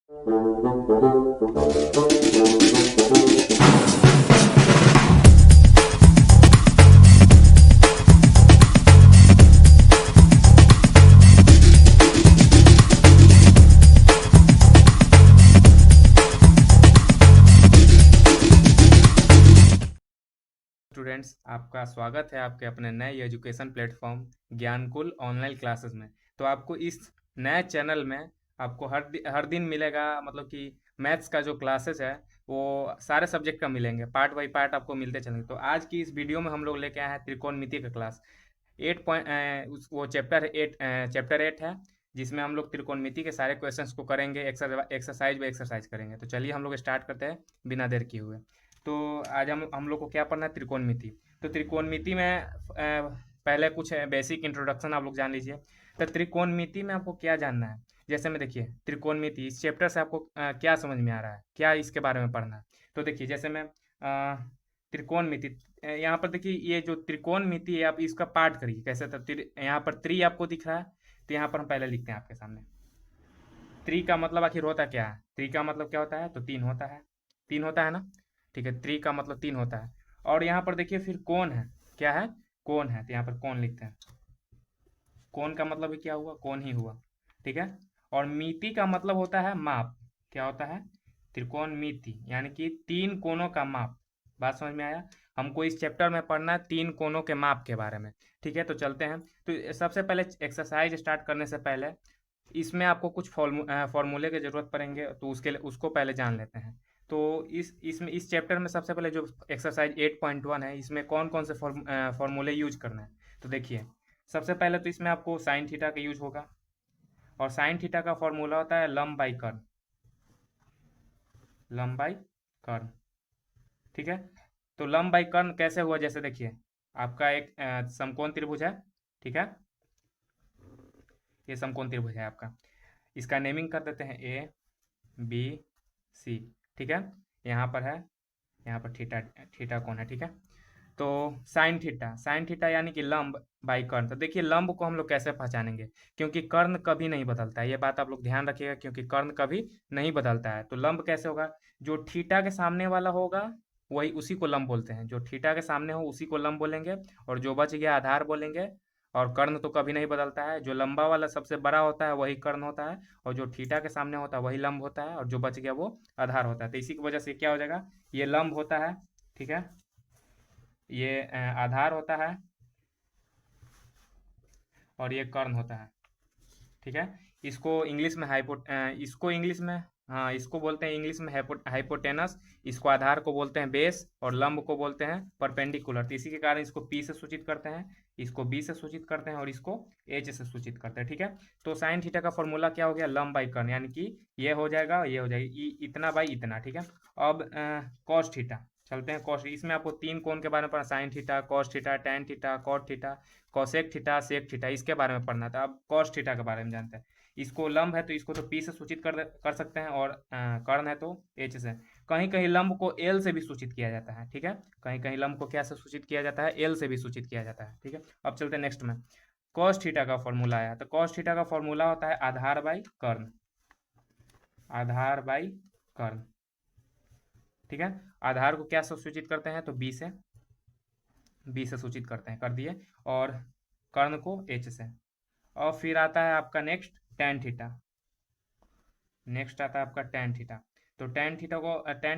Students, आपका स्वागत है आपके अपने नए एजुकेशन प्लेटफॉर्म ज्ञानकुल ऑनलाइन क्लासेस में। तो आपको इस नए चैनल में आपको हर दिन मिलेगा, मतलब कि मैथ्स का जो क्लासेस है वो सारे सब्जेक्ट का मिलेंगे, पार्ट बाय पार्ट आपको मिलते चलेंगे। तो आज की इस वीडियो में हम लोग लेके आए हैं त्रिकोणमिति का क्लास 8 वो चैप्टर 8 है, जिसमें हम लोग त्रिकोणमिति के सारे क्वेश्चंस को करेंगे, एक्सरसाइज बाय एक्सरसाइज करेंगे। तो चलिए हम लोग स्टार्ट करते हैं बिना देर किए हुए। तो आज हम लोग को क्या पढ़ना है? त्रिकोणमिति। तो त्रिकोणमिति में पहले कुछ बेसिक इंट्रोडक्शन आप लोग जान लीजिए। तो त्रिकोणमिति में आपको क्या जानना है? जैसे में देखिए, त्रिकोणमिति इस चैप्टर से आपको क्या समझ में आ रहा है, क्या इसके बारे में पढ़ना है? तो देखिए, जैसे मैं त्रिकोणमिति, यहाँ पर देखिए, ये जो त्रिकोणमिति है आप इसका पार्ट करिए कैसे। तो यहाँ पर त्रि आपको दिख रहा है, तो यहाँ पर हम पहले लिखते हैं आपके सामने। त्रि का मतलब आखिर होता क्या है? त्रि का मतलब क्या होता है? तो तीन होता है। तीन होता है ना? ठीक है, त्रि का मतलब तीन होता है। और यहाँ पर देखिए फिर कोण है। क्या है? कोण है, तो यहाँ पर कोण लिखते हैं। कोण का मतलब ही क्या हुआ? कोण ही हुआ। ठीक है। और मिति का मतलब होता है माप। क्या होता है? त्रिकोण मिति यानी कि तीन कोणों का माप। बात समझ में आया? हमको इस चैप्टर में पढ़ना है तीन कोणों के माप के बारे में। ठीक है, तो चलते हैं। तो सबसे पहले एक्सरसाइज स्टार्ट करने से पहले इसमें आपको कुछ फॉर्मूले की जरूरत पड़ेंगे, तो उसके लिए उसको पहले जान लेते हैं। तो इस चैप्टर में सबसे पहले जो एक्सरसाइज 8.1 है, इसमें कौन कौन से फॉर्मूले यूज करना है? तो देखिए, सबसे पहले तो इसमें आपको साइन थीटा का यूज होगा। और साइन थीटा का फॉर्मूला होता है लंब बाई कर्न। लंब बाई कर्न। ठीक है। तो लंब बाई कर्न कैसे हुआ? जैसे देखिए, आपका एक समकोण त्रिभुज है। ठीक है, ये समकोण त्रिभुज है आपका। इसका नेमिंग कर देते हैं ए बी सी। ठीक है, यहाँ पर है, यहाँ पर थीटा, थीटा कौन है? ठीक है। तो साइन थीटा यानी कि लंब बाई कर्ण। तो देखिए, लंब को हम लोग कैसे पहचानेंगे? क्योंकि कर्ण कभी नहीं बदलता है, ये बात आप लोग ध्यान रखिएगा, क्योंकि कर्ण कभी नहीं बदलता है। तो लंब कैसे होगा? जो थीटा के सामने वाला होगा वही, उसी को लंब बोलते हैं। जो थीटा के सामने हो उसी को लंब बोलेंगे, और जो बच गया आधार बोलेंगे। और कर्ण तो कभी नहीं बदलता है, जो लंबा वाला सबसे बड़ा होता है वही कर्ण होता है, और जो थीटा के सामने होता है वही लंब होता है, और जो बच गया वो आधार होता है। तो इसी की वजह से क्या हो जाएगा? ये लंब होता है। ठीक है, ये आधार होता है, और ये कर्ण होता है। ठीक है। इसको इंग्लिश में इसको इंग्लिश में, हाँ, इसको बोलते हैं इंग्लिश में हाइपोटेनस। इसको आधार को बोलते हैं बेस, और लंब को बोलते हैं परपेंडिकुलर। तो इसी के कारण इसको पी से सूचित करते हैं, इसको बी से सूचित करते हैं, और इसको एच से सूचित करते हैं। ठीक है। तो साइन थीटा का फॉर्मूला क्या हो गया? लंब बाई कर्ण, यानी कि ये हो जाएगा, ये हो जाएगी इतना बाई इतना। ठीक है। अब कॉस थीटा, चलते हैं कॉस। इसमें आपको तीन कोण के बारे में पढ़ना, sine theta, cos theta, tan theta, cot theta, cosec theta, sec theta, इसके बारे में पढ़ना था। अब कॉस थीटा के बारे में जानते हैं। इसको लंब है तो इसको तो पी से सूचित कर सकते हैं, और कर्ण है तो एच से। कहीं कहीं लंब को एल से भी सूचित किया जाता है। ठीक है, कहीं कहीं लंब को क्या से सूचित किया जाता है? एल से भी सूचित किया जाता है। ठीक है। अब चलते हैं नेक्स्ट में। कॉस थीटा का फॉर्मूला आया, तो कॉस थीटा का फॉर्मूला होता है आधार बाई कर्ण। आधार बाई कर्ण। ठीक है। आधार को क्या से सूचित करते हैं? तो बी से सूचित करते हैं, कर दिए। और कर्ण को एच से। और फिर आता है आपका नेक्स्ट टेन थीटा। नेक्स्ट आता है आपका टेन थीटा। तो टेन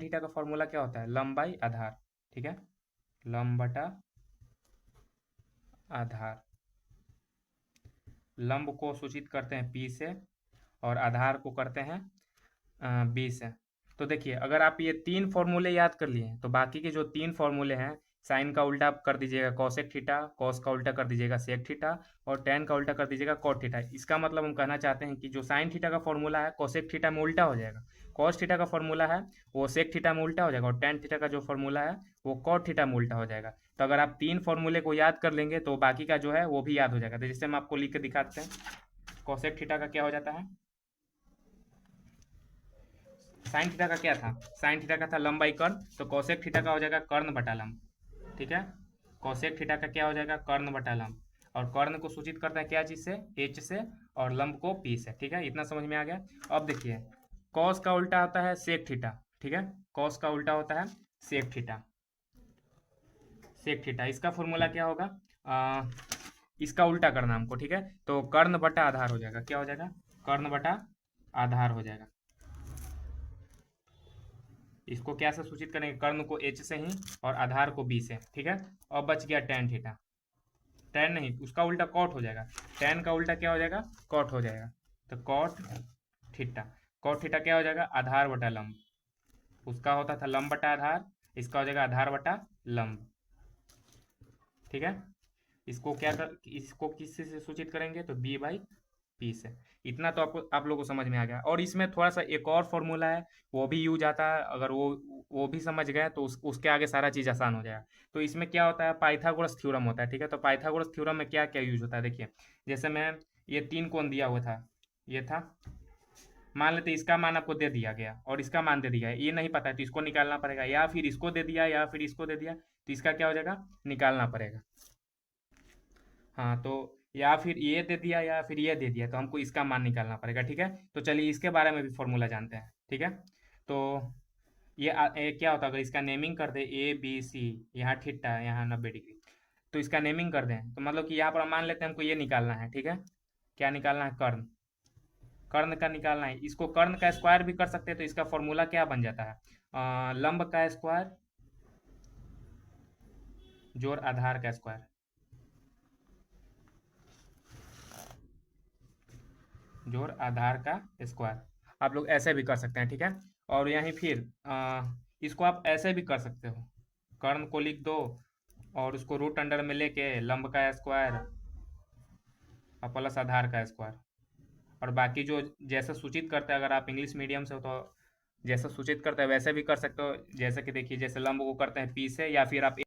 थीटा का फॉर्मूला क्या होता है? लंबाई आधार। ठीक है, लंब बटा आधार। लंब को सूचित करते हैं पी से, और आधार को करते हैं बी से। तो देखिए, अगर आप ये तीन फॉर्मूले याद कर लिए तो बाकी के जो तीन फॉर्मूले हैं, साइन का उल्टा कर दीजिएगा कॉसेक थीटा, कॉस का उल्टा कर दीजिएगा सेक थीटा, और टेन का उल्टा कर दीजिएगा कॉट थीटा। इसका मतलब हम कहना चाहते हैं कि जो साइन थीटा का फॉर्मूला है कॉसेक थीटा में उल्टा हो जाएगा, कॉस थीटा का फॉर्मूला है वो सेक थीटा में उल्टा हो जाएगा, और टेन थीटा का जो फॉर्मूला है वो कॉट थीटा में उल्टा हो जाएगा। तो अगर आप तीन फॉर्मूले को याद कर लेंगे तो बाकी का जो है वो भी याद हो जाएगा। तो जैसे हम आपको लिख के दिखाते हैं, कॉसेक थीटा का क्या हो जाता है? साइन थीटा का क्या था? साइन थीटा का था लंब बाई कर्ण, तो कॉसेक थीटा का हो जाएगा कर्ण बटा लंब। ठीक है, कॉसेक थीटा का क्या हो जाएगा? कर्ण बटा लंब। और कर्ण को सूचित करता है क्या चीज से? एच से, और लंब को पी से। ठीक है, इतना समझ में आ गया। अब देखिए, कॉस का उल्टा होता है सेक थीटा, ठीक है, कॉस का उल्टा होता है सेक थीटा, सेक थीटा। इसका फॉर्मूला क्या होगा, इसका उल्टा करना हमको, ठीक है। तो कर्ण बटा आधार हो जाएगा, क्या हो जाएगा, कर्ण बटा आधार हो जाएगा। इसको क्या से सूचित करेंगे, कर्ण को एच से ही और आधार को बी से, ठीक है। अब बच गया टेन थीटा, टेन नहीं उसका उल्टा कॉट हो जाएगा, टेन का उल्टा क्या हो जाएगा, कॉट हो जाएगा। तो कॉट थीटा, कॉट थीटा क्या हो जाएगा, आधार बटा लंब, उसका होता था लंब बटा आधार, इसका हो जाएगा आधार बटा लंब, ठीक है। इसको किससे से सूचित करेंगे, तो बी बाई पी से। इतना तो आपको आप लोगों को समझ में आ गया। और इसमें थोड़ा सा एक और फॉर्मूला है, वो भी यूज आता है, अगर वो भी समझ गए तो उसके आगे सारा चीज़ आसान हो जाएगा। तो इसमें क्या होता है, पाइथागोरस थ्योरम होता है, ठीक है। तो पाइथागोरस थ्योरम में क्या क्या यूज होता है, देखिए जैसे मैं ये तीन कोण दिया हुआ था, ये था, मान लेते इसका मान आपको दे दिया गया और इसका मान दे दिया है, ये नहीं पता है तो इसको निकालना पड़ेगा, या फिर इसको दे दिया या फिर इसको दे दिया, तो इसका क्या हो जाएगा, निकालना पड़ेगा। हाँ तो या फिर ये दे दिया या फिर ये दे दिया, तो हमको इसका मान निकालना पड़ेगा, ठीक है। तो चलिए इसके बारे में भी फॉर्मूला जानते हैं, ठीक है। तो ये क्या होता है, अगर इसका नेमिंग कर दे ए बी सी, यहाँ थीटा है, यहाँ 90 डिग्री, तो इसका नेमिंग कर दें तो मतलब कि यहाँ पर हम मान लेते हैं हमको ये निकालना है, ठीक है। क्या निकालना है, कर्ण, कर्ण का निकालना है। इसको कर्ण का स्क्वायर भी कर सकते हैं, तो इसका फॉर्मूला क्या बन जाता है, लंब का स्क्वायर जोड़ आधार का स्क्वायर, जोड़ आधार का स्क्वायर। आप लोग ऐसे भी कर सकते हैं, ठीक है। और यहीं फिर इसको आप ऐसे भी कर सकते हो, कर्ण को लिख दो और उसको रूट अंडर में लेके लंब का स्क्वायर और प्लस आधार का स्क्वायर, और बाकी जो जैसा सूचित करते हैं, अगर आप इंग्लिश मीडियम से हो तो जैसा सूचित करते हैं वैसे भी कर सकते हो। जैसे कि देखिए, जैसे लंब को करते हैं पी से, या फिर आप